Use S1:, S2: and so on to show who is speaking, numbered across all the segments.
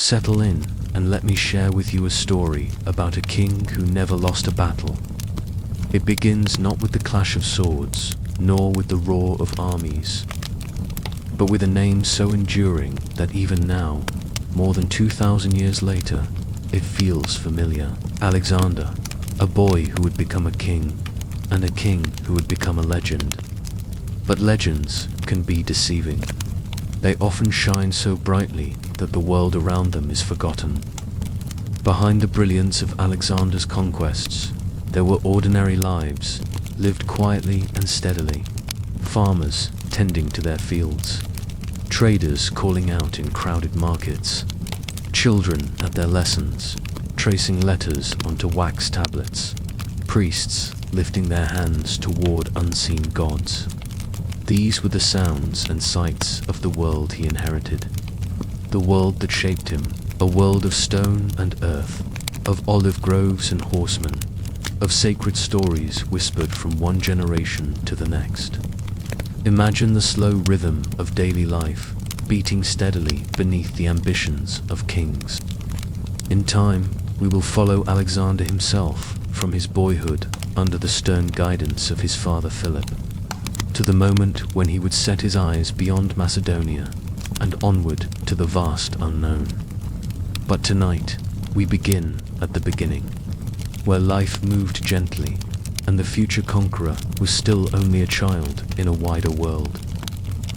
S1: Settle in and let me share with you a story about a king who never lost a battle. It begins not with the clash of swords, nor with the roar of armies, but with a name so enduring that even now, more than 2,000 years later, it feels familiar. Alexander, a boy who would become a king, and a king who would become a legend. But legends can be deceiving. They often shine so brightly that the world around them is forgotten. Behind the brilliance of Alexander's conquests, there were ordinary lives, lived quietly and steadily. Farmers tending to their fields, traders calling out in crowded markets, children at their lessons, tracing letters onto wax tablets, priests lifting their hands toward unseen gods. These were the sounds and sights of the world he inherited, the world that shaped him, a world of stone and earth, of olive groves and horsemen, of sacred stories whispered from one generation to the next. Imagine the slow rhythm of daily life, beating steadily beneath the ambitions of kings. In time, we will follow Alexander himself from his boyhood under the stern guidance of his father Philip, to the moment when he would set his eyes beyond Macedonia and onward to the vast unknown. But tonight, we begin at the beginning, where life moved gently and the future conqueror was still only a child in a wider world.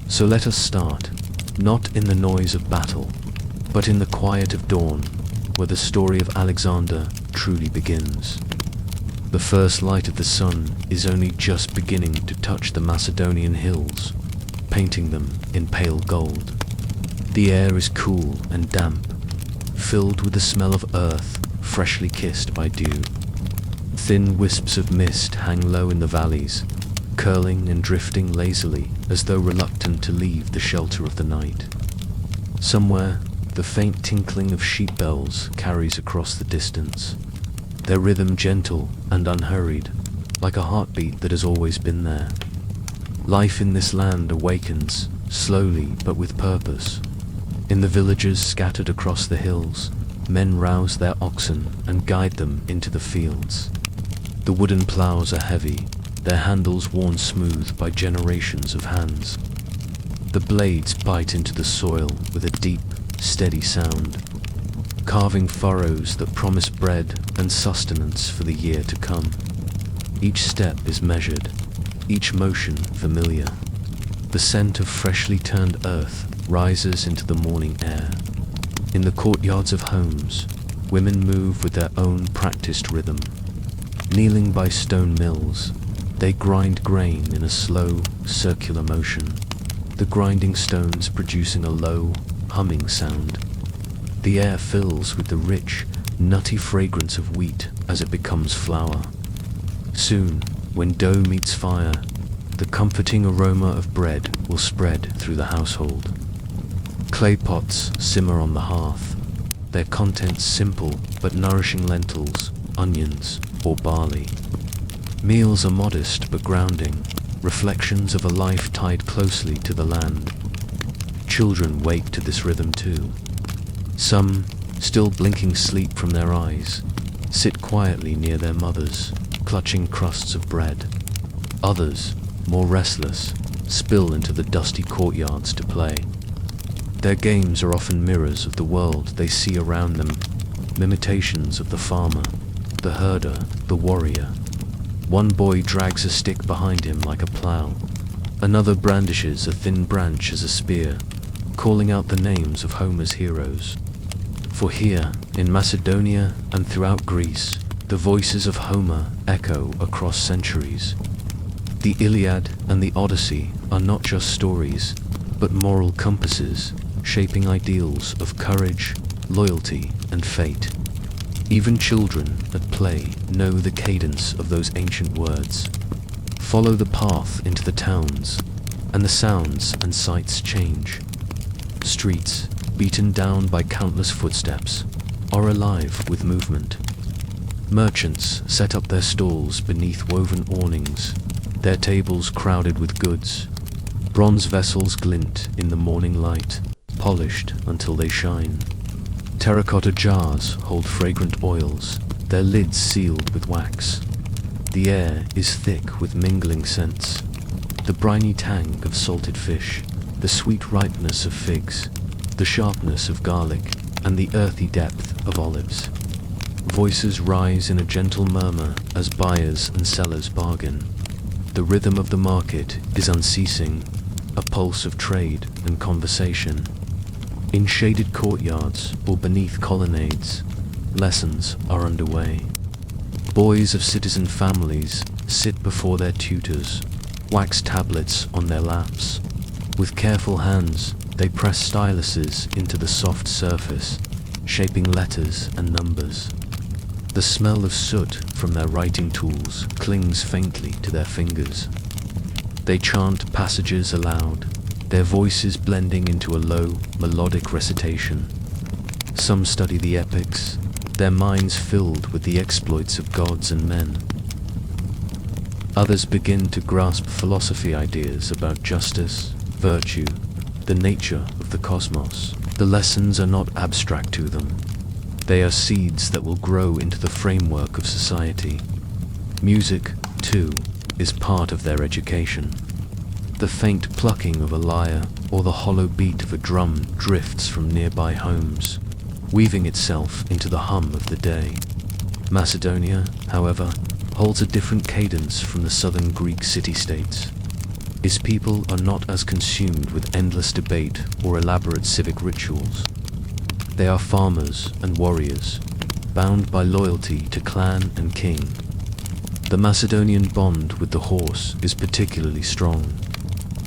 S1: So let us start, not in the noise of battle, but in the quiet of dawn, where the story of Alexander truly begins. The first light of the sun is only just beginning to touch the Macedonian hills, painting them in pale gold. The air is cool and damp, filled with the smell of earth freshly kissed by dew. Thin wisps of mist hang low in the valleys, curling and drifting lazily as though reluctant to leave the shelter of the night. Somewhere, the faint tinkling of sheep bells carries across the distance, their rhythm gentle and unhurried, like a heartbeat that has always been there. Life in this land awakens, slowly but with purpose. In the villages scattered across the hills, men rouse their oxen and guide them into the fields. The wooden plows are heavy, their handles worn smooth by generations of hands. The blades bite into the soil with a deep, steady sound, carving furrows that promise bread and sustenance for the year to come. Each step is measured, each motion familiar. The scent of freshly turned earth rises into the morning air. In the courtyards of homes, women move with their own practiced rhythm. Kneeling by stone mills, they grind grain in a slow, circular motion, the grinding stones producing a low, humming sound. The air fills with the rich, nutty fragrance of wheat as it becomes flour. Soon, when dough meets fire, the comforting aroma of bread will spread through the household. Clay pots simmer on the hearth, their contents simple but nourishing lentils, onions, or barley. Meals are modest but grounding, reflections of a life tied closely to the land. Children wake to this rhythm too. Some, still blinking sleep from their eyes, sit quietly near their mothers, clutching crusts of bread. Others, more restless, spill into the dusty courtyards to play. Their games are often mirrors of the world they see around them, imitations of the farmer, the herder, the warrior. One boy drags a stick behind him like a plow. Another brandishes a thin branch as a spear, calling out the names of Homer's heroes. For here, in Macedonia and throughout Greece, the voices of Homer echo across centuries. The Iliad and the Odyssey are not just stories, but moral compasses, shaping ideals of courage, loyalty, and fate. Even children at play know the cadence of those ancient words. Follow the path into the towns, and the sounds and sights change. Streets, beaten down by countless footsteps, are alive with movement. Merchants set up their stalls beneath woven awnings, their tables crowded with goods. Bronze vessels glint in the morning light, polished until they shine. Terracotta jars hold fragrant oils, their lids sealed with wax. The air is thick with mingling scents, the briny tang of salted fish, the sweet ripeness of figs, the sharpness of garlic, and the earthy depth of olives. Voices rise in a gentle murmur as buyers and sellers bargain. The rhythm of the market is unceasing, a pulse of trade and conversation. In shaded courtyards or beneath colonnades, lessons are underway. Boys of citizen families sit before their tutors, wax tablets on their laps. With careful hands, they press styluses into the soft surface, shaping letters and numbers. The smell of soot from their writing tools clings faintly to their fingers. They chant passages aloud, their voices blending into a low, melodic recitation. Some study the epics, their minds filled with the exploits of gods and men. Others begin to grasp philosophy ideas about justice, virtue, the nature of the cosmos. The lessons are not abstract to them. They are seeds that will grow into the framework of society. Music, too, is part of their education. The faint plucking of a lyre or the hollow beat of a drum drifts from nearby homes, weaving itself into the hum of the day. Macedonia, however, holds a different cadence from the southern Greek city-states. Its people are not as consumed with endless debate or elaborate civic rituals. They are farmers and warriors, bound by loyalty to clan and king. The Macedonian bond with the horse is particularly strong.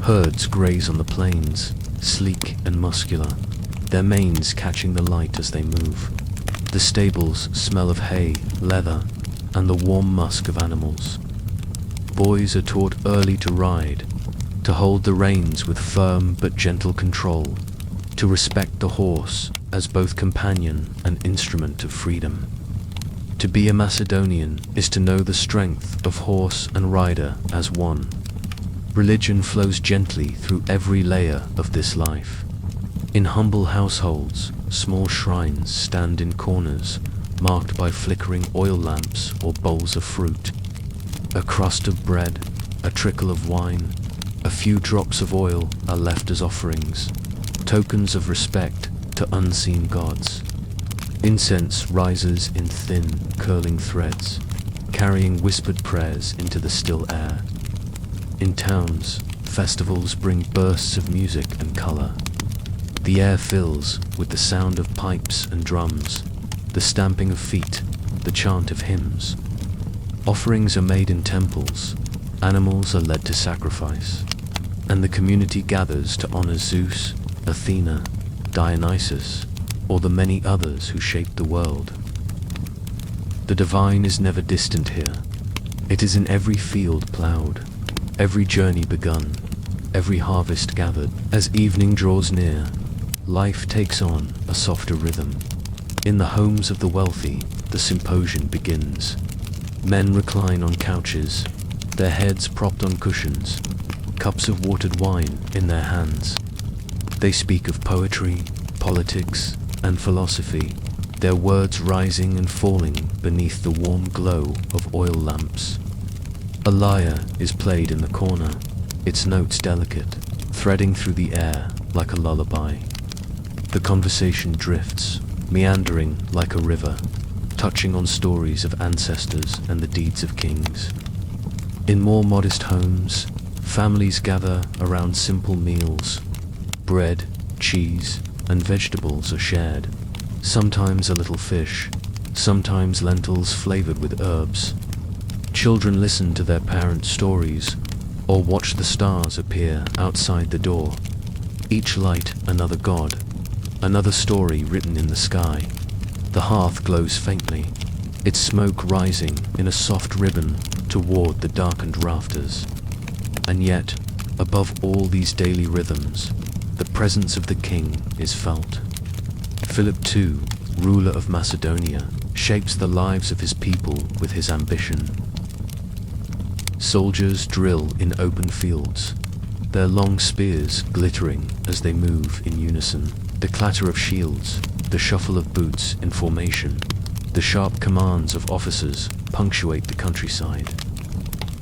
S1: Herds graze on the plains, sleek and muscular, their manes catching the light as they move. The stables smell of hay, leather, and the warm musk of animals. Boys are taught early to ride, to hold the reins with firm but gentle control, to respect the horse as both companion and instrument of freedom. To be a Macedonian is to know the strength of horse and rider as one. Religion flows gently through every layer of this life. In humble households, small shrines stand in corners, marked by flickering oil lamps or bowls of fruit. A crust of bread, a trickle of wine, a few drops of oil are left as offerings, tokens of respect to unseen gods. Incense rises in thin, curling threads, carrying whispered prayers into the still air. In towns, festivals bring bursts of music and color. The air fills with the sound of pipes and drums, the stamping of feet, the chant of hymns. Offerings are made in temples, animals are led to sacrifice, and the community gathers to honor Zeus, Athena, Dionysus, or the many others who shaped the world. The divine is never distant here. It is in every field plowed, every journey begun, every harvest gathered. As evening draws near, life takes on a softer rhythm. In the homes of the wealthy, the symposium begins. Men recline on couches, their heads propped on cushions, cups of watered wine in their hands. They speak of poetry, politics, and philosophy, their words rising and falling beneath the warm glow of oil lamps. A lyre is played in the corner, its notes delicate, threading through the air like a lullaby. The conversation drifts, meandering like a river, touching on stories of ancestors and the deeds of kings. In more modest homes, families gather around simple meals. Bread, cheese, and vegetables are shared. Sometimes a little fish, sometimes lentils flavored with herbs. Children listen to their parents' stories or watch the stars appear outside the door. Each light another god, another story written in the sky. The hearth glows faintly, its smoke rising in a soft ribbon toward the darkened rafters. And yet, above all these daily rhythms, the presence of the king is felt. Philip II, ruler of Macedonia, shapes the lives of his people with his ambition. Soldiers drill in open fields, their long spears glittering as they move in unison. The clatter of shields, the shuffle of boots in formation, the sharp commands of officers punctuate the countryside.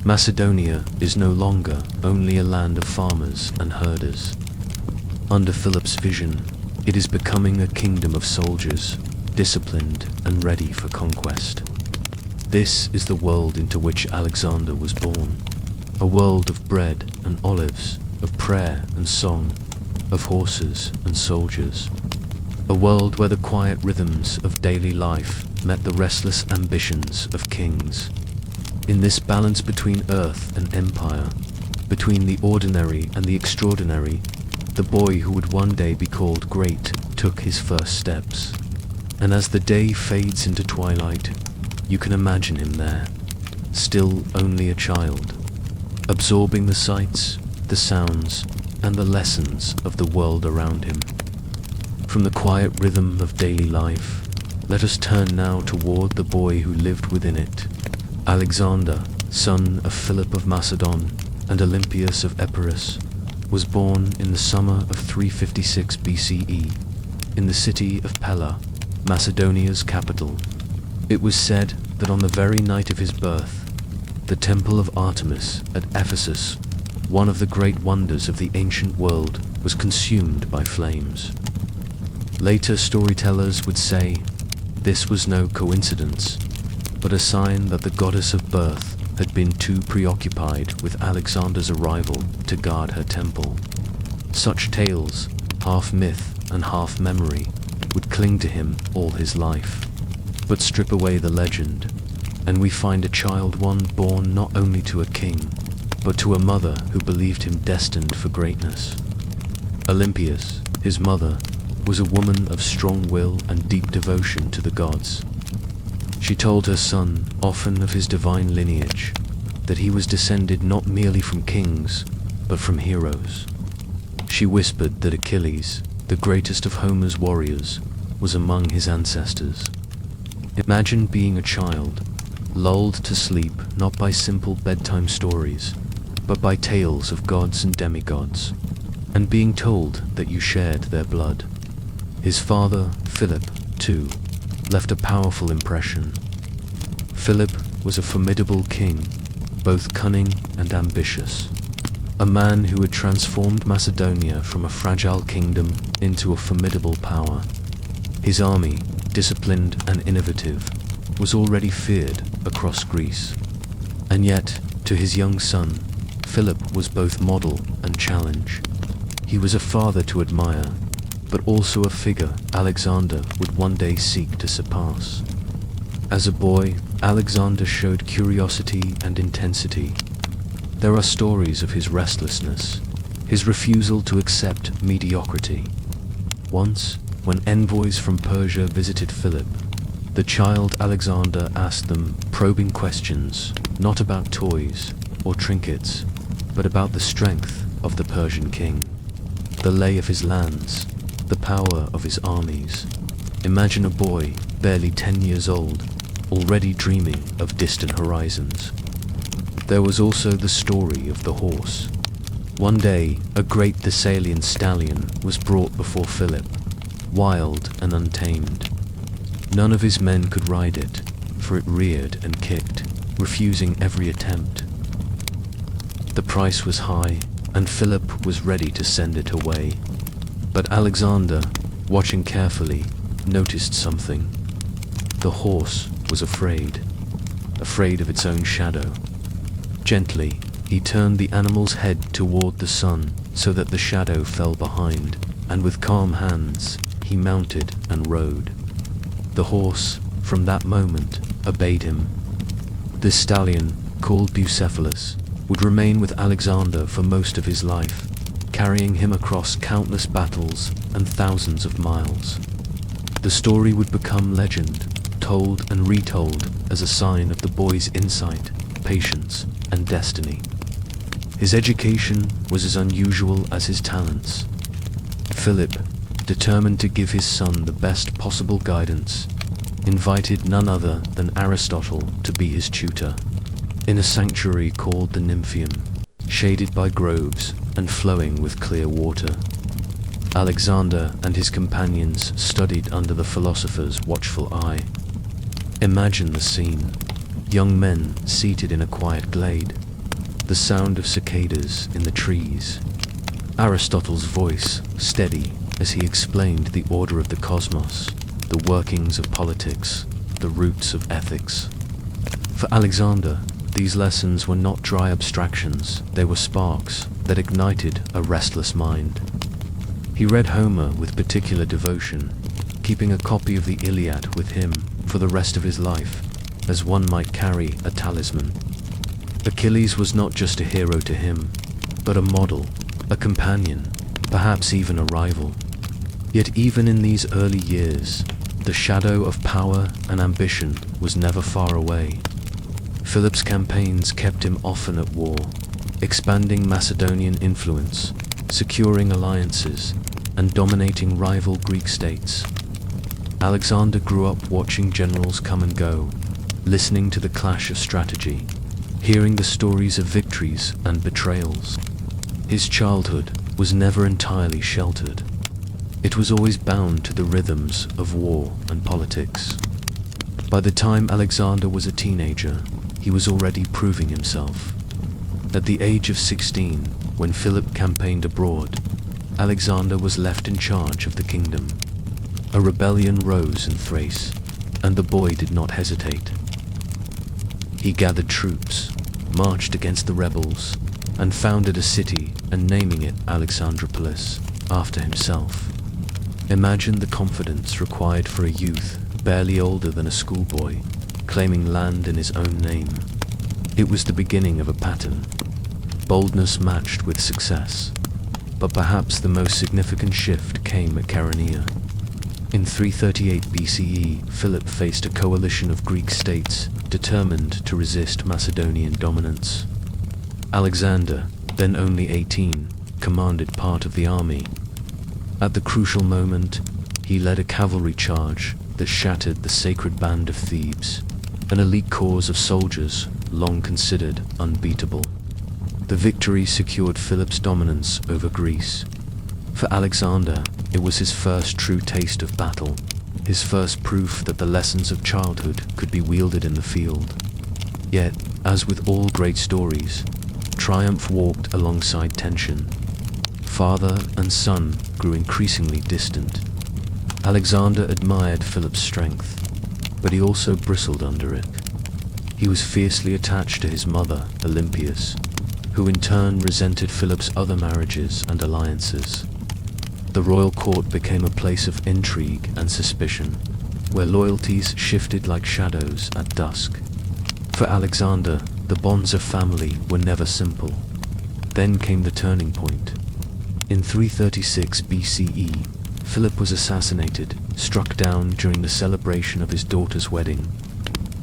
S1: Macedonia is no longer only a land of farmers and herders. Under Philip's vision, it is becoming a kingdom of soldiers, disciplined and ready for conquest. This is the world into which Alexander was born, a world of bread and olives, of prayer and song, of horses and soldiers, a world where the quiet rhythms of daily life met the restless ambitions of kings. In this balance between earth and empire, between the ordinary and the extraordinary, the boy who would one day be called great took his first steps. And as the day fades into twilight, you can imagine him there, still only a child, absorbing the sights, the sounds, and the lessons of the world around him. From the quiet rhythm of daily life, let us turn now toward the boy who lived within it. Alexander, son of Philip of Macedon and Olympias of Epirus, was born in the summer of 356 BCE in the city of Pella, Macedonia's capital. It was said that on the very night of his birth, the temple of Artemis at Ephesus, one of the great wonders of the ancient world, was consumed by flames. Later storytellers would say this was no coincidence, but a sign that the goddess of birth had been too preoccupied with Alexander's arrival to guard her temple. Such tales, half myth and half memory, would cling to him all his life. But strip away the legend, and we find a child one born not only to a king, but to a mother who believed him destined for greatness. Olympias, his mother, was a woman of strong will and deep devotion to the gods. She told her son, often of his divine lineage, that he was descended not merely from kings, but from heroes. She whispered that Achilles, the greatest of Homer's warriors, was among his ancestors. Imagine being a child, lulled to sleep not by simple bedtime stories, but by tales of gods and demigods, and being told that you shared their blood. His father, Philip, too, left a powerful impression. Philip was a formidable king, both cunning and ambitious, a man who had transformed Macedonia from a fragile kingdom into a formidable power. His army, disciplined and innovative, was already feared across Greece. And yet, to his young son, Philip was both model and challenge. He was a father to admire, but also a figure Alexander would one day seek to surpass. As a boy, Alexander showed curiosity and intensity. There are stories of his restlessness, his refusal to accept mediocrity. Once, when envoys from Persia visited Philip, the child Alexander asked them probing questions, not about toys or trinkets, but about the strength of the Persian king, the lay of his lands, the power of his armies. Imagine a boy, barely 10 years old, already dreaming of distant horizons. There was also the story of the horse. One day, a great Thessalian stallion was brought before Philip, wild and untamed. None of his men could ride it, for it reared and kicked, refusing every attempt. The price was high, and Philip was ready to send it away. But Alexander, watching carefully, noticed something. The horse was afraid of its own shadow. Gently, he turned the animal's head toward the sun so that the shadow fell behind, and with calm hands, he mounted and rode. The horse, from that moment, obeyed him. This stallion, called Bucephalus, would remain with Alexander for most of his life, carrying him across countless battles and thousands of miles. The story would become legend, told and retold as a sign of the boy's insight, patience, and destiny. His education was as unusual as his talents. Philip, determined to give his son the best possible guidance, invited none other than Aristotle to be his tutor, in a sanctuary called the Nymphaeum, shaded by groves and flowing with clear water. Alexander and his companions studied under the philosopher's watchful eye. Imagine the scene. Young men seated in a quiet glade, the sound of cicadas in the trees. Aristotle's voice steady as he explained the order of the cosmos, the workings of politics, the roots of ethics. For Alexander, these lessons were not dry abstractions, they were sparks that ignited a restless mind. He read Homer with particular devotion, keeping a copy of the Iliad with him for the rest of his life, as one might carry a talisman. Achilles was not just a hero to him, but a model, a companion, perhaps even a rival. Yet even in these early years, the shadow of power and ambition was never far away. Philip's campaigns kept him often at war, expanding Macedonian influence, securing alliances, and dominating rival Greek states. Alexander grew up watching generals come and go, listening to the clash of strategy, hearing the stories of victories and betrayals. His childhood was never entirely sheltered. It was always bound to the rhythms of war and politics. By the time Alexander was a teenager, he was already proving himself. At the age of 16, when Philip campaigned abroad, Alexander was left in charge of the kingdom. A rebellion rose in Thrace, and the boy did not hesitate. He gathered troops, marched against the rebels, and founded a city and naming it Alexandropolis after himself. Imagine the confidence required for a youth barely older than a schoolboy, claiming land in his own name. It was the beginning of a pattern, boldness matched with success. But perhaps the most significant shift came at Chaeronea. In 338 BCE, Philip faced a coalition of Greek states determined to resist Macedonian dominance. Alexander, then only 18, commanded part of the army. At the crucial moment, he led a cavalry charge that shattered the sacred band of Thebes, an elite corps of soldiers long considered unbeatable. The victory secured Philip's dominance over Greece. For Alexander, it was his first true taste of battle, his first proof that the lessons of childhood could be wielded in the field. Yet, as with all great stories, triumph walked alongside tension. Father and son grew increasingly distant. Alexander admired Philip's strength, but he also bristled under it. He was fiercely attached to his mother, Olympias, who in turn resented Philip's other marriages and alliances. The royal court became a place of intrigue and suspicion, where loyalties shifted like shadows at dusk. For Alexander, the bonds of family were never simple. Then came the turning point. In 336 BCE, Philip was assassinated, struck down during the celebration of his daughter's wedding.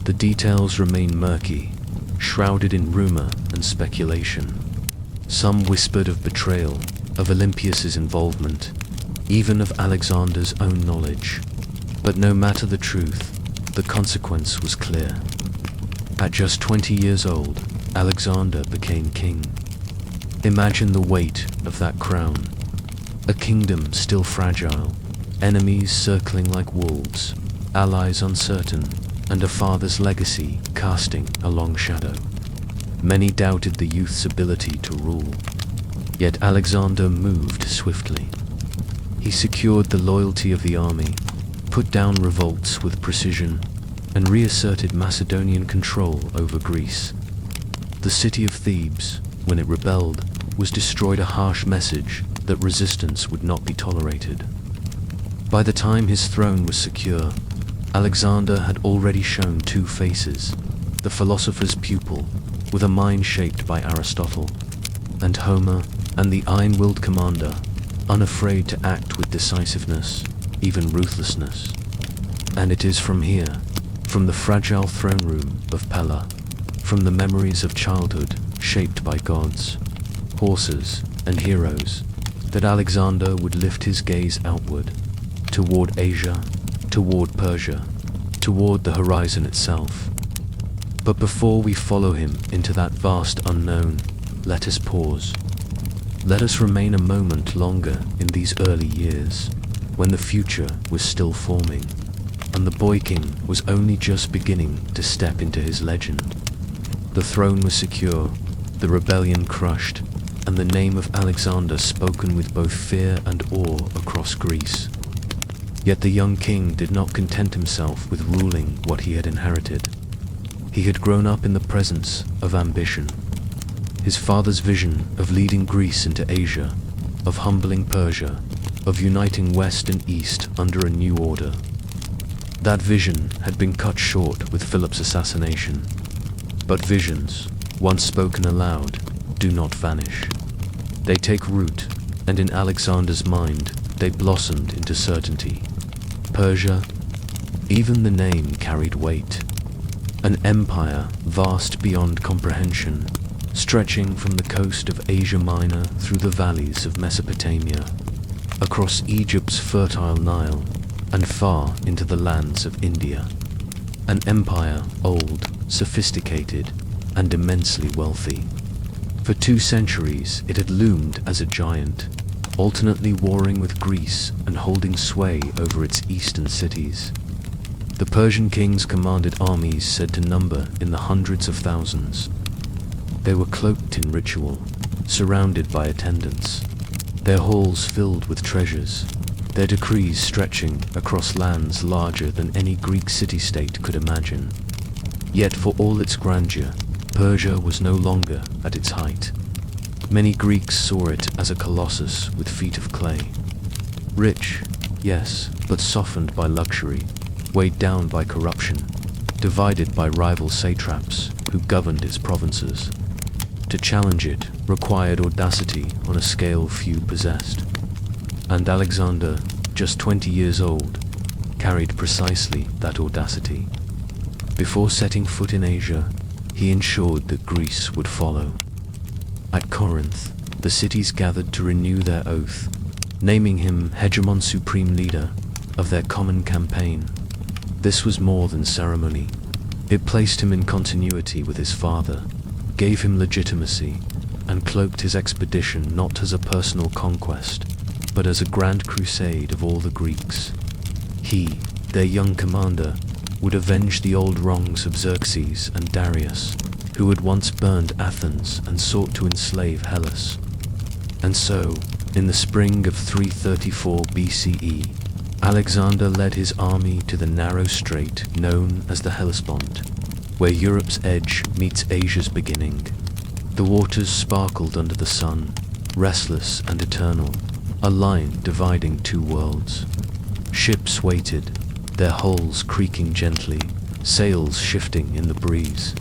S1: The details remain murky, shrouded in rumor and speculation. Some whispered of betrayal, of Olympias's involvement, even of Alexander's own knowledge. But no matter the truth, the consequence was clear. At just 20 years old, Alexander became king. Imagine the weight of that crown. A kingdom still fragile, enemies circling like wolves, allies uncertain, and a father's legacy casting a long shadow. Many doubted the youth's ability to rule. Yet Alexander moved swiftly. He secured the loyalty of the army, put down revolts with precision, and reasserted Macedonian control over Greece. The city of Thebes, when it rebelled, was destroyed, a harsh message that resistance would not be tolerated. By the time his throne was secure, Alexander had already shown two faces: the philosopher's pupil, with a mind shaped by Aristotle, and Homer, and the iron-willed commander, unafraid to act with decisiveness, even ruthlessness. And it is from here, from the fragile throne room of Pella, from the memories of childhood shaped by gods, horses, and heroes, that Alexander would lift his gaze outward, toward Asia, toward Persia, toward the horizon itself. But before we follow him into that vast unknown, let us pause. Let us remain a moment longer in these early years, when the future was still forming, and the boy king was only just beginning to step into his legend. The throne was secure, the rebellion crushed, and the name of Alexander spoken with both fear and awe across Greece. Yet the young king did not content himself with ruling what he had inherited. He had grown up in the presence of ambition. His father's vision of leading Greece into Asia, of humbling Persia, of uniting West and East under a new order. That vision had been cut short with Philip's assassination. But visions, once spoken aloud, do not vanish. They take root, and in Alexander's mind, they blossomed into certainty. Persia, even the name carried weight. An empire vast beyond comprehension, stretching from the coast of Asia Minor through the valleys of Mesopotamia, across Egypt's fertile Nile, and far into the lands of India. An empire old, sophisticated, and immensely wealthy. For 2 centuries it had loomed as a giant, alternately warring with Greece and holding sway over its eastern cities. The Persian kings commanded armies said to number in the hundreds of thousands. They were cloaked in ritual, surrounded by attendants, their halls filled with treasures, their decrees stretching across lands larger than any Greek city-state could imagine. Yet for all its grandeur, Persia was no longer at its height. Many Greeks saw it as a colossus with feet of clay. Rich, yes, but softened by luxury, weighed down by corruption, divided by rival satraps who governed its provinces. To challenge it required audacity on a scale few possessed. And Alexander, just 20 years old, carried precisely that audacity. Before setting foot in Asia, he ensured that Greece would follow. At Corinth, the cities gathered to renew their oath, naming him hegemon supreme leader of their common campaign. This was more than ceremony. It placed him in continuity with his father, gave him legitimacy, and cloaked his expedition not as a personal conquest, but as a grand crusade of all the Greeks. He, their young commander, would avenge the old wrongs of Xerxes and Darius, who had once burned Athens and sought to enslave Hellas. And so, in the spring of 334 BCE, Alexander led his army to the narrow strait known as the Hellespont, where Europe's edge meets Asia's beginning. The waters sparkled under the sun, restless and eternal, a line dividing 2 worlds. Ships waited, their hulls creaking gently, sails shifting in the breeze.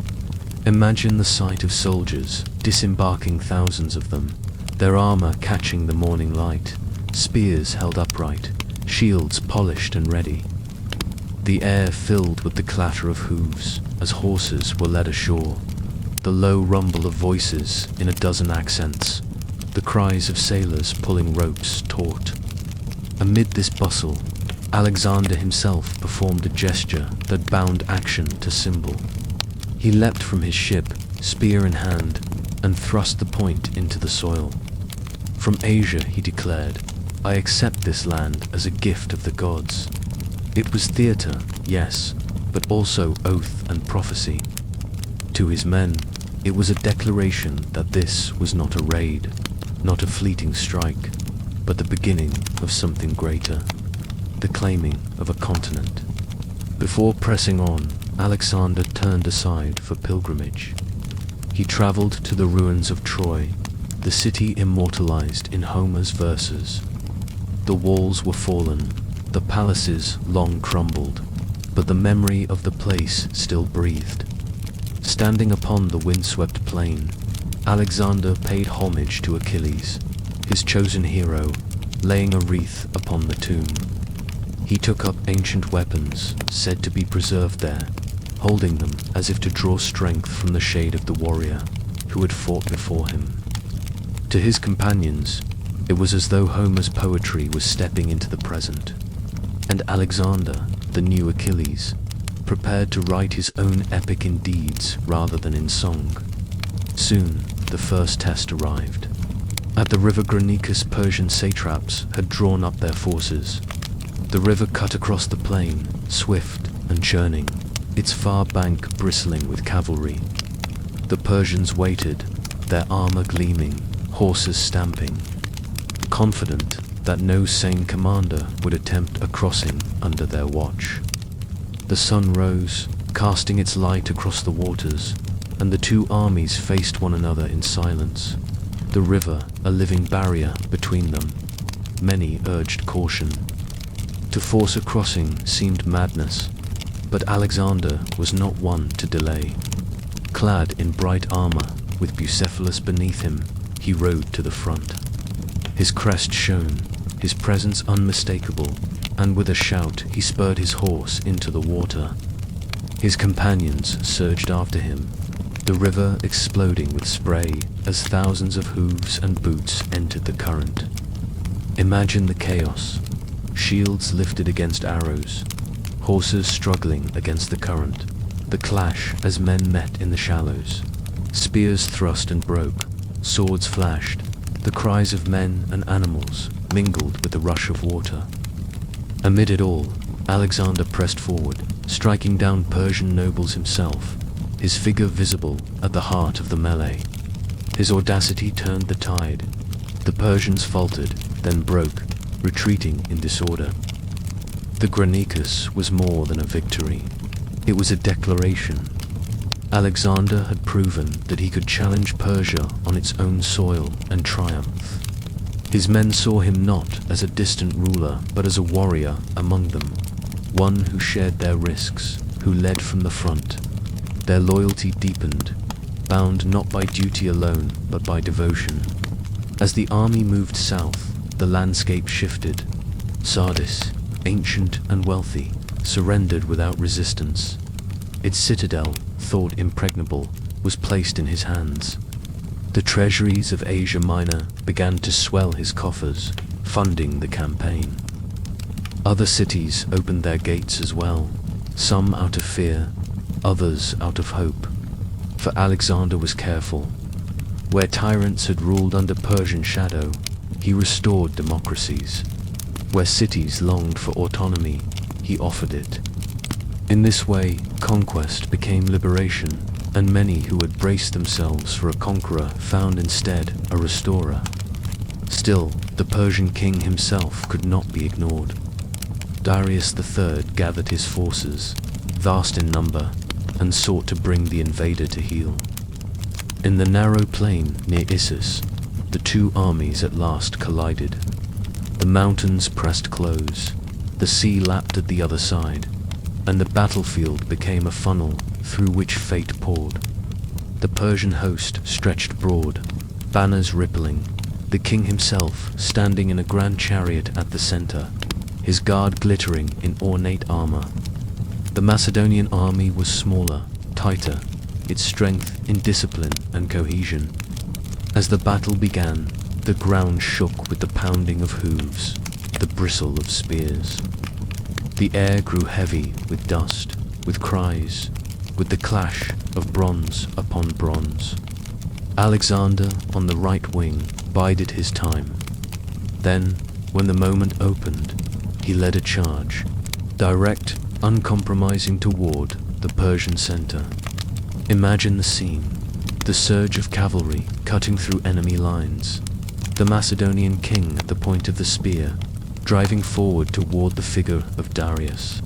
S1: Imagine the sight of soldiers, disembarking thousands of them, their armor catching the morning light, spears held upright, shields polished and ready. The air filled with the clatter of hooves as horses were led ashore, the low rumble of voices in a dozen accents, the cries of sailors pulling ropes taut. Amid this bustle, Alexander himself performed a gesture that bound action to symbol. He leapt from his ship, spear in hand, and thrust the point into the soil. From Asia, he declared, I accept this land as a gift of the gods. It was theatre, yes, but also oath and prophecy. To his men, it was a declaration that this was not a raid, not a fleeting strike, but the beginning of something greater, the claiming of a continent. Before pressing on, Alexander turned aside for pilgrimage. He traveled to the ruins of Troy, the city immortalized in Homer's verses. The walls were fallen, the palaces long crumbled, but the memory of the place still breathed. Standing upon the windswept plain, Alexander paid homage to Achilles, his chosen hero, laying a wreath upon the tomb. He took up ancient weapons, said to be preserved there, holding them as if to draw strength from the shade of the warrior who had fought before him. To his companions, it was as though Homer's poetry was stepping into the present, and Alexander, the new Achilles, prepared to write his own epic in deeds rather than in song. Soon, the first test arrived. At the river Granicus, Persian satraps had drawn up their forces. The river cut across the plain, swift and churning, its far bank bristling with cavalry. The Persians waited, their armor gleaming, horses stamping, confident that no sane commander would attempt a crossing under their watch. The sun rose, casting its light across the waters, and the two armies faced one another in silence, the river a living barrier between them. Many urged caution. To force a crossing seemed madness, but Alexander was not one to delay. Clad in bright armor, with Bucephalus beneath him, he rode to the front. His crest shone, his presence unmistakable, and with a shout he spurred his horse into the water. His companions surged after him, the river exploding with spray as thousands of hooves and boots entered the current. Imagine the chaos. Shields lifted against arrows, horses struggling against the current, the clash as men met in the shallows. Spears thrust and broke, swords flashed, the cries of men and animals mingled with the rush of water. Amid it all, Alexander pressed forward, striking down Persian nobles himself, his figure visible at the heart of the melee. His audacity turned the tide. The Persians faltered, then broke, retreating in disorder. The Granicus was more than a victory. It was a declaration. Alexander had proven that he could challenge Persia on its own soil and triumph. His men saw him not as a distant ruler, but as a warrior among them, one who shared their risks, who led from the front. Their loyalty deepened, bound not by duty alone, but by devotion. As the army moved south, the landscape shifted. Sardis, ancient and wealthy, surrendered without resistance. Its citadel, thought impregnable, was placed in his hands. The treasuries of Asia Minor began to swell his coffers, funding the campaign. Other cities opened their gates as well, some out of fear, others out of hope. For Alexander was careful. Where tyrants had ruled under Persian shadow, he restored democracies. Where cities longed for autonomy, he offered it. In this way, conquest became liberation, and many who had braced themselves for a conqueror found instead a restorer. Still, the Persian king himself could not be ignored. Darius III gathered his forces, vast in number, and sought to bring the invader to heel. In the narrow plain near Issus, the two armies at last collided. The mountains pressed close, the sea lapped at the other side, and the battlefield became a funnel through which fate poured. The Persian host stretched broad, banners rippling, the king himself standing in a grand chariot at the center, his guard glittering in ornate armor. The Macedonian army was smaller, tighter, its strength in discipline and cohesion. As the battle began, the ground shook with the pounding of hooves, the bristle of spears. The air grew heavy with dust, with cries, with the clash of bronze upon bronze. Alexander, on the right wing, bided his time. Then, when the moment opened, he led a charge, direct, uncompromising toward the Persian center. Imagine the scene, the surge of cavalry cutting through enemy lines, the Macedonian king at the point of the spear, driving forward toward the figure of Darius.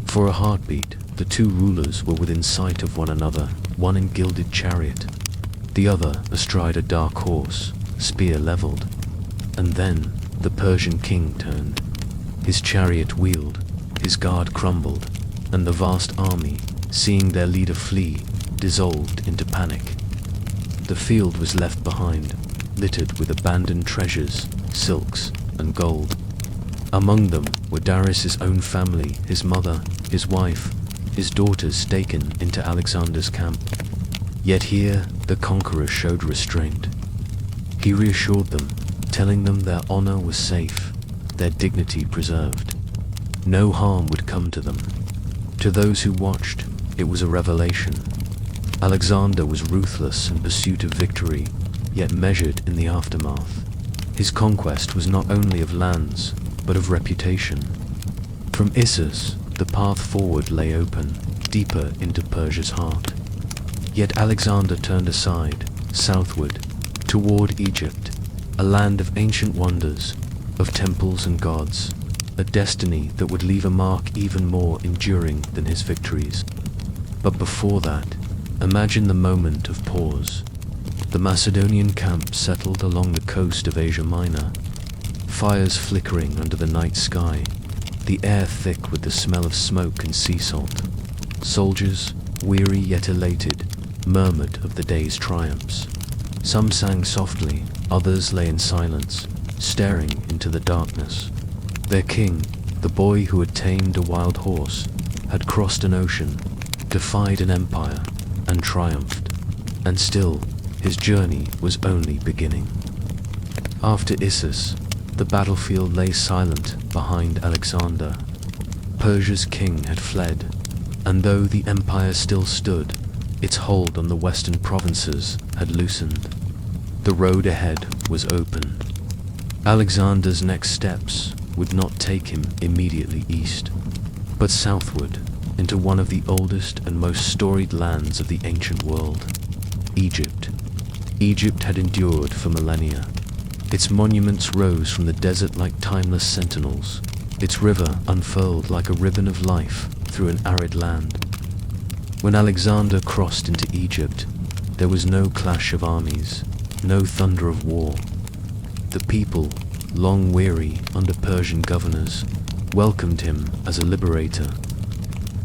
S1: For a heartbeat, the two rulers were within sight of one another, one in gilded chariot, the other astride a dark horse, spear leveled. And then the Persian king turned. His chariot wheeled, his guard crumbled, and the vast army, seeing their leader flee, dissolved into panic. The field was left behind, littered with abandoned treasures, silks, and gold. Among them were Darius's own family, his mother, his wife, his daughters taken into Alexander's camp. Yet here the conqueror showed restraint. He reassured them, telling them their honor was safe, their dignity preserved. No harm would come to them. To those who watched, it was a revelation. Alexander was ruthless in pursuit of victory, yet measured in the aftermath. His conquest was not only of lands, but of reputation. From Issus, the path forward lay open, deeper into Persia's heart. Yet Alexander turned aside, southward, toward Egypt, a land of ancient wonders, of temples and gods, a destiny that would leave a mark even more enduring than his victories. But before that, imagine the moment of pause. The Macedonian camp settled along the coast of Asia Minor, fires flickering under the night sky, the air thick with the smell of smoke and sea salt. Soldiers, weary yet elated, murmured of the day's triumphs. Some sang softly, others lay in silence, staring into the darkness. Their king, the boy who had tamed a wild horse, had crossed an ocean, defied an empire, and triumphed. And still, his journey was only beginning. After Issus, the battlefield lay silent behind Alexander. Persia's king had fled, and though the empire still stood, its hold on the western provinces had loosened. The road ahead was open. Alexander's next steps would not take him immediately east, but southward into one of the oldest and most storied lands of the ancient world, Egypt. Egypt had endured for millennia. Its monuments rose from the desert like timeless sentinels, its river unfurled like a ribbon of life through an arid land. When Alexander crossed into Egypt, there was no clash of armies, no thunder of war. The people, long weary under Persian governors, welcomed him as a liberator.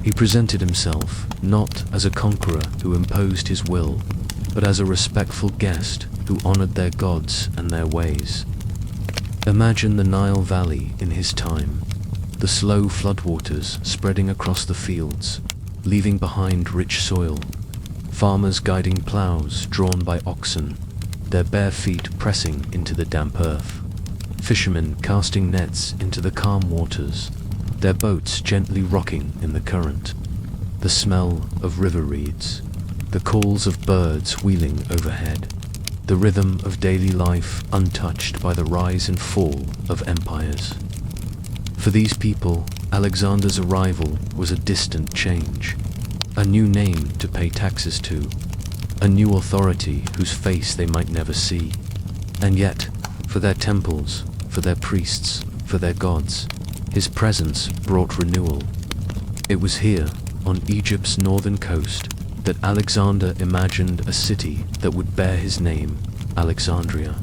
S1: He presented himself not as a conqueror who imposed his will, but as a respectful guest who honored their gods and their ways. Imagine the Nile Valley in his time, the slow floodwaters spreading across the fields, leaving behind rich soil, farmers guiding plows drawn by oxen, their bare feet pressing into the damp earth, fishermen casting nets into the calm waters, their boats gently rocking in the current, the smell of river reeds, the calls of birds wheeling overhead, the rhythm of daily life untouched by the rise and fall of empires. For these people, Alexander's arrival was a distant change, a new name to pay taxes to, a new authority whose face they might never see. And yet, for their temples, for their priests, for their gods, his presence brought renewal. It was here, on Egypt's northern coast, that Alexander imagined a city that would bear his name, Alexandria.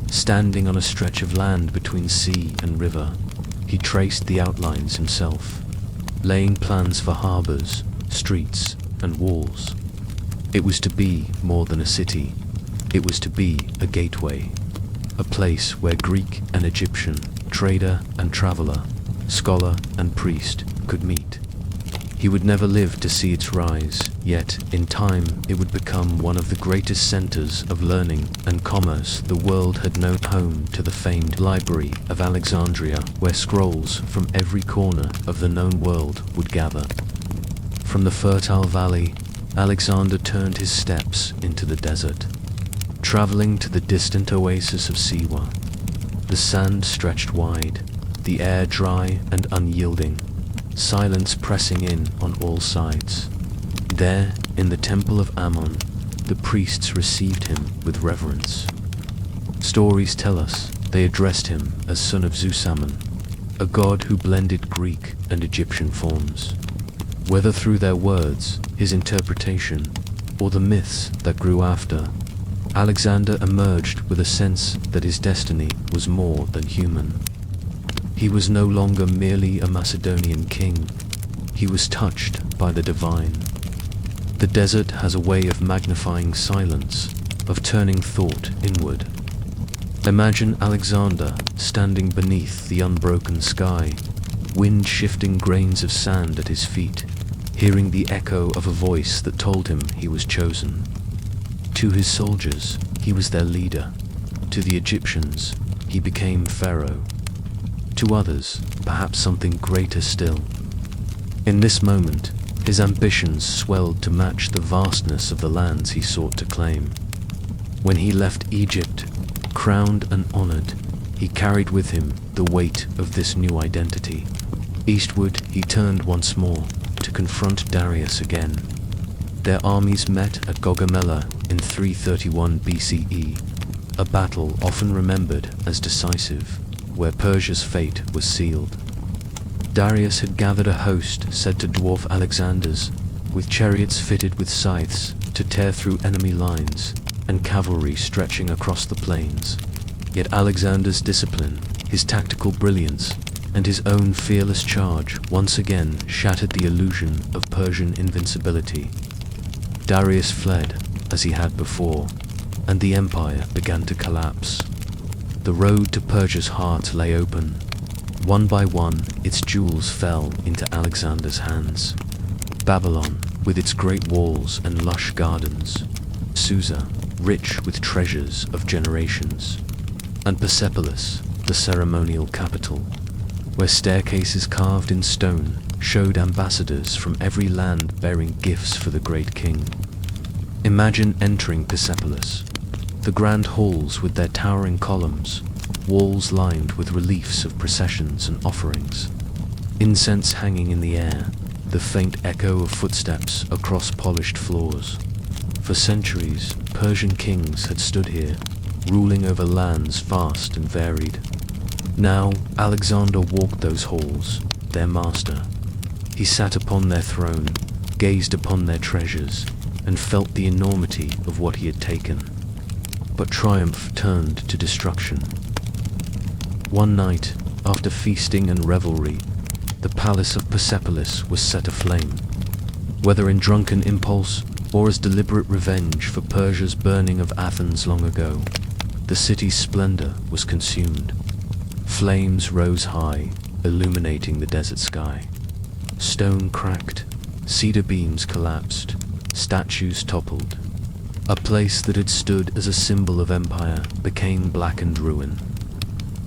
S1: Standing on a stretch of land between sea and river, he traced the outlines himself, laying plans for harbors, streets, and walls. It was to be more than a city. It was to be a gateway, a place where Greek and Egyptian, trader and traveler, scholar and priest could meet. He would never live to see its rise, yet in time it would become one of the greatest centers of learning and commerce the world had known, home to the famed Library of Alexandria, where scrolls from every corner of the known world would gather. From the fertile valley, Alexander turned his steps into the desert, traveling to the distant oasis of Siwa. The sand stretched wide, the air dry and unyielding, silence pressing in on all sides. There, in the temple of Ammon, the priests received him with reverence. Stories tell us they addressed him as son of Zusammon, a god who blended Greek and Egyptian forms. Whether through their words, his interpretation, or the myths that grew after, Alexander emerged with a sense that his destiny was more than human. He was no longer merely a Macedonian king. He was touched by the divine. The desert has a way of magnifying silence, of turning thought inward. Imagine Alexander standing beneath the unbroken sky, wind shifting grains of sand at his feet, hearing the echo of a voice that told him he was chosen. To his soldiers, he was their leader. To the Egyptians, he became pharaoh. To others, perhaps something greater still. In this moment, his ambitions swelled to match the vastness of the lands he sought to claim. When he left Egypt, crowned and honored, he carried with him the weight of this new identity. Eastward he turned once more to confront Darius again. Their armies met at Gaugamela in 331 BCE, a battle often remembered as decisive, where Persia's fate was sealed. Darius had gathered a host said to dwarf Alexander's, with chariots fitted with scythes to tear through enemy lines, and cavalry stretching across the plains. Yet Alexander's discipline, his tactical brilliance, and his own fearless charge once again shattered the illusion of Persian invincibility. Darius fled, as he had before, and the empire began to collapse. The road to Persia's heart lay open. One by one, its jewels fell into Alexander's hands. Babylon, with its great walls and lush gardens, Susa, rich with treasures of generations, and Persepolis, the ceremonial capital, where staircases carved in stone showed ambassadors from every land bearing gifts for the great king. Imagine entering Persepolis, the grand halls with their towering columns, walls lined with reliefs of processions and offerings, incense hanging in the air, the faint echo of footsteps across polished floors. For centuries, Persian kings had stood here, ruling over lands vast and varied. Now Alexander walked those halls, their master. He sat upon their throne, gazed upon their treasures, and felt the enormity of what he had taken. But triumph turned to destruction. One night, after feasting and revelry, the palace of Persepolis was set aflame. Whether in drunken impulse or as deliberate revenge for Persia's burning of Athens long ago, the city's splendor was consumed. Flames rose high, illuminating the desert sky. Stone cracked, cedar beams collapsed, statues toppled. A place that had stood as a symbol of empire became blackened ruin.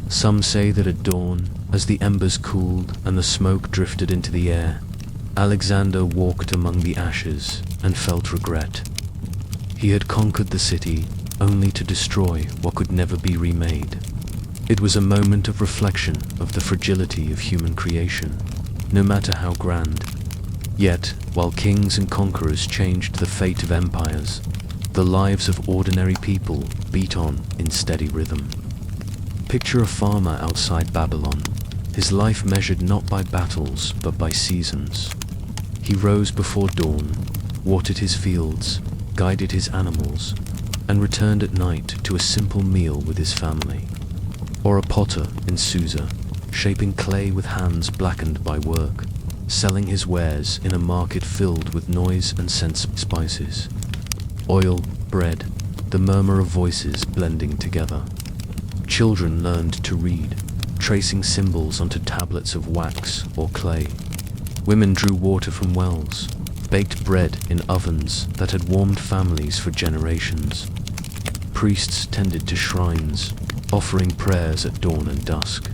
S1: Some say that at dawn, as the embers cooled and the smoke drifted into the air, Alexander walked among the ashes and felt regret. He had conquered the city only to destroy what could never be remade. It was a moment of reflection of the fragility of human creation, no matter how grand. Yet, while kings and conquerors changed the fate of empires, the lives of ordinary people beat on in steady rhythm. Picture a farmer outside Babylon, his life measured not by battles but by seasons. He rose before dawn, watered his fields, guided his animals, and returned at night to a simple meal with his family. Or a potter in Susa, shaping clay with hands blackened by work, selling his wares in a market filled with noise and scents of spices. Oil, bread, the murmur of voices blending together. Children learned to read, tracing symbols onto tablets of wax or clay. Women drew water from wells, baked bread in ovens that had warmed families for generations. Priests tended to shrines, offering prayers at dawn and dusk.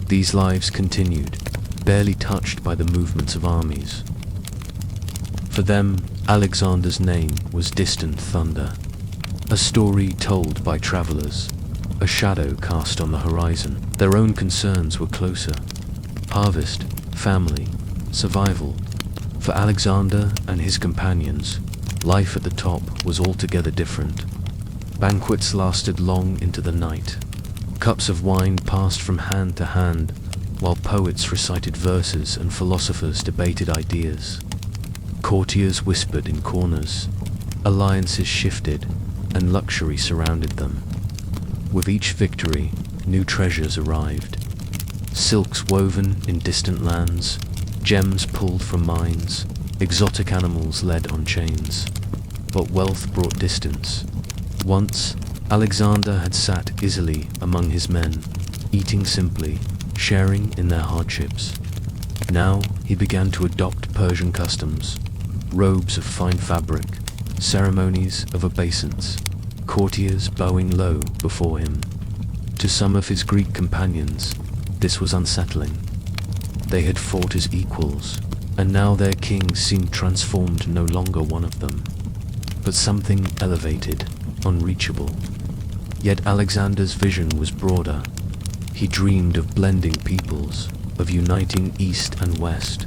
S1: These lives continued, barely touched by the movements of armies. For them, Alexander's name was distant thunder, a story told by travelers, a shadow cast on the horizon. Their own concerns were closer: harvest, family, survival. For Alexander and his companions, life at the top was altogether different. Banquets lasted long into the night. Cups of wine passed from hand to hand, while poets recited verses and philosophers debated ideas. Courtiers whispered in corners, alliances shifted, and luxury surrounded them. With each victory, new treasures arrived. Silks woven in distant lands, gems pulled from mines, exotic animals led on chains. But wealth brought distance. Once, Alexander had sat easily among his men, eating simply, sharing in their hardships. Now he began to adopt Persian customs, robes of fine fabric, ceremonies of obeisance, courtiers bowing low before him. To some of his Greek companions, this was unsettling. They had fought as equals, and now their king seemed transformed no longer one of them. But something elevated, unreachable. Yet Alexander's vision was broader. He dreamed of blending peoples, of uniting East and West,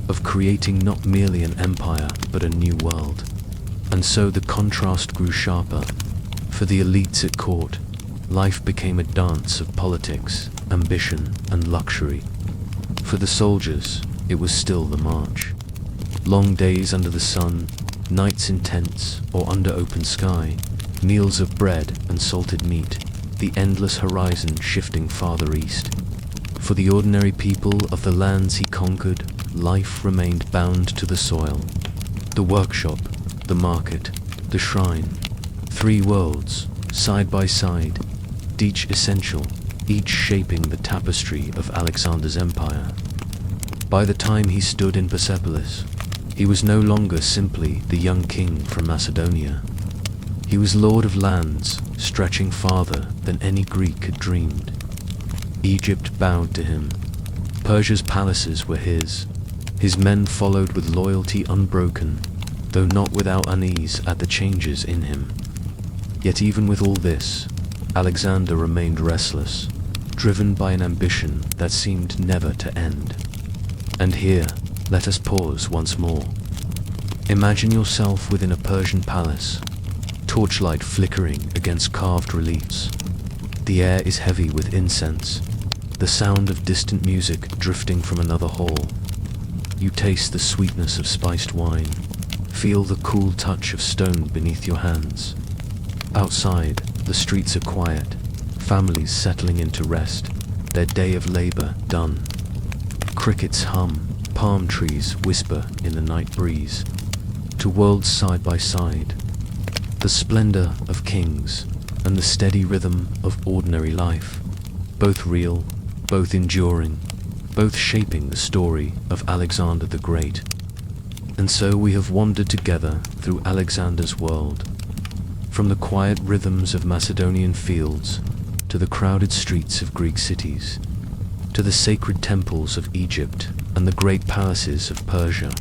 S1: of creating not merely an empire but a new world. And so the contrast grew sharper. For the elites at court, life became a dance of politics, ambition, and luxury. For the soldiers, it was still the march. Long days under the sun, nights in tents or under open sky, meals of bread and salted meat, the endless horizon shifting farther east. For the ordinary people of the lands he conquered, life remained bound to the soil. The workshop, the market, the shrine, 3 worlds, side by side, each essential, each shaping the tapestry of Alexander's empire. By the time he stood in Persepolis, he was no longer simply the young king from Macedonia. He was lord of lands stretching farther than any Greek had dreamed. Egypt bowed to him. Persia's palaces were his. His men followed with loyalty unbroken, though not without unease at the changes in him. Yet even with all this, Alexander remained restless, driven by an ambition that seemed never to end. And here, let us pause once more. Imagine yourself within a Persian palace, torchlight flickering against carved reliefs. The air is heavy with incense, the sound of distant music drifting from another hall. You taste the sweetness of spiced wine, feel the cool touch of stone beneath your hands. Outside, the streets are quiet, families settling into rest, their day of labor done. Crickets hum, palm trees whisper in the night breeze. To worlds side by side, the splendor of kings and the steady rhythm of ordinary life, both real, both enduring, both shaping the story of Alexander the Great. And so we have wandered together through Alexander's world, from the quiet rhythms of Macedonian fields to the crowded streets of Greek cities, to the sacred temples of Egypt and the great palaces of Persia.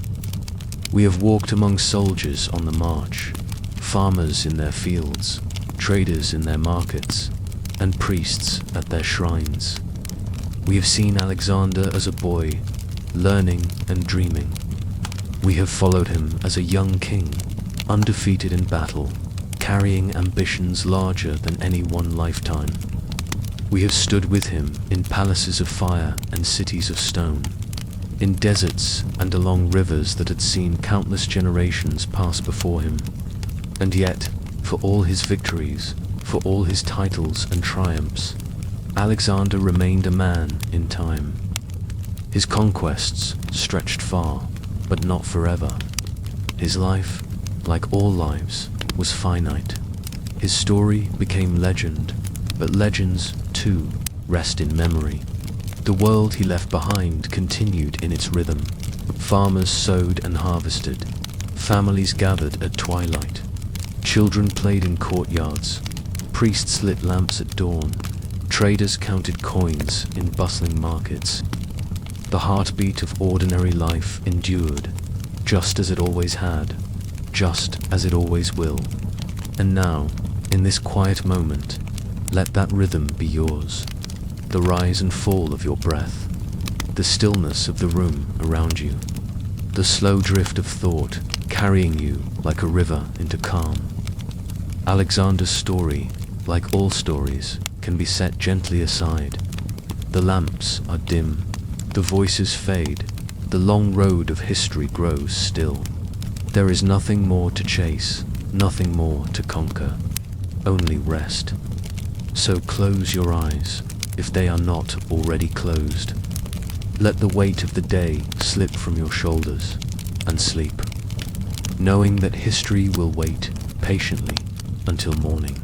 S1: We have walked among soldiers on the march, farmers in their fields, traders in their markets, and priests at their shrines. We have seen Alexander as a boy, learning and dreaming. We have followed him as a young king, undefeated in battle, carrying ambitions larger than any one lifetime. We have stood with him in palaces of fire and cities of stone, in deserts and along rivers that had seen countless generations pass before him. And yet, for all his victories, for all his titles and triumphs, Alexander remained a man in time. His conquests stretched far, but not forever. His life, like all lives, was finite. His story became legend, but legends, too, rest in memory. The world he left behind continued in its rhythm. Farmers sowed and harvested. Families gathered at twilight. Children played in courtyards. Priests lit lamps at dawn. Traders counted coins in bustling markets. The heartbeat of ordinary life endured, just as it always had, just as it always will. And now, in this quiet moment, let that rhythm be yours. The rise and fall of your breath, the stillness of the room around you, the slow drift of thought carrying you like a river into calm. Alexander's story, like all stories, can be set gently aside. The lamps are dim, the voices fade, the long road of history grows still. There is nothing more to chase, nothing more to conquer, only rest. So close your eyes, if they are not already closed. Let the weight of the day slip from your shoulders, and sleep, knowing that history will wait patiently until morning.